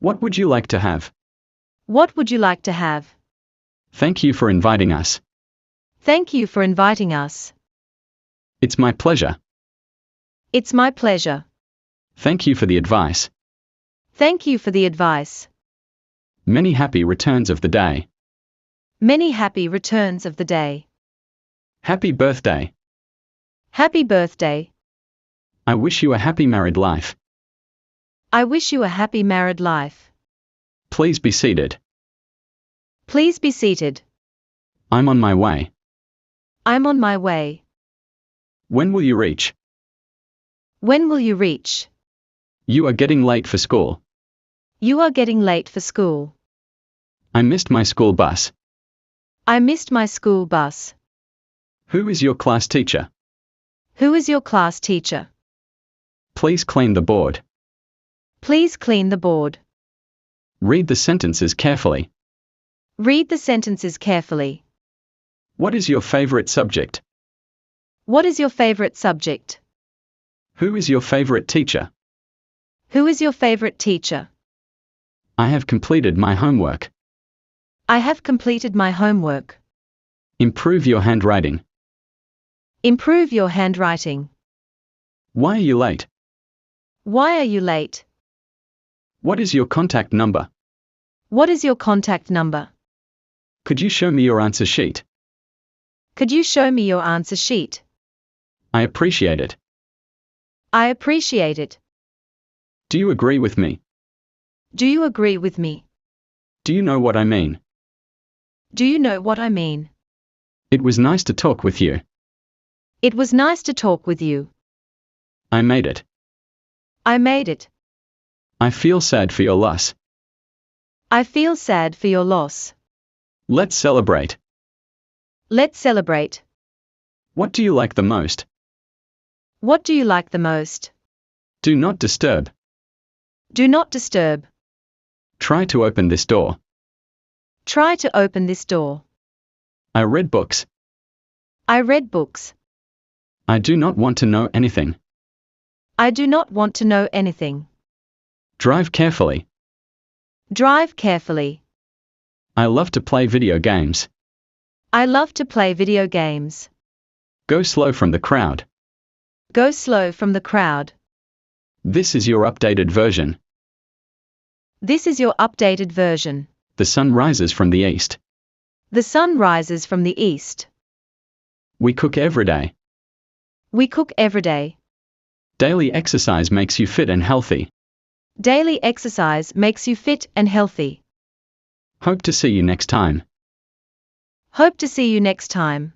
What would you like to have? What would you like to have? Thank you for inviting us. Thank you for inviting us. It's my pleasure. It's my pleasure. Thank you for the advice. Thank you for the advice. Many happy returns of the day. Many happy returns of the day. Happy birthday. Happy birthday. I wish you a happy married life. I wish you a happy married life. Please be seated. Please be seated. I'm on my way. I'm on my way. When will you reach? When will you reach? You are getting late for school. You are getting late for school. I missed my school bus. I missed my school bus. Who is your class teacher? Who is your class teacher? Please clean the board. Please clean the board. Read the sentences carefully. Read the sentences carefully. What is your favorite subject? What is your favorite subject? Who is your favorite teacher? Who is your favorite teacher? I have completed my homework. I have completed my homework. Improve your handwriting. Improve your handwriting. Why are you late? Why are you late? What is your contact number? What is your contact number? Could you show me your answer sheet? Could you show me your answer sheet? I appreciate it. I appreciate it. Do you agree with me? Do you agree with me? Do you know what I mean? Do you know what I mean? It was nice to talk with you. It was nice to talk with you. I made it. I made it. I feel sad for your loss. I feel sad for your loss. Let's celebrate. Let's celebrate. What do you like the most? What do you like the most? Do not disturb. Do not disturb. Try to open this door. Try to open this door. I read books. I read books. I do not want to know anything. I do not want to know anything. Drive carefully. Drive carefully. I love to play video games. I love to play video games. Go slow from the crowd. Go slow from the crowd. This is your updated version. This is your updated version. The sun rises from the east. The sun rises from the east. We cook every day. We cook every day. Daily exercise makes you fit and healthy. Daily exercise makes you fit and healthy. Hope to see you next time. Hope to see you next time.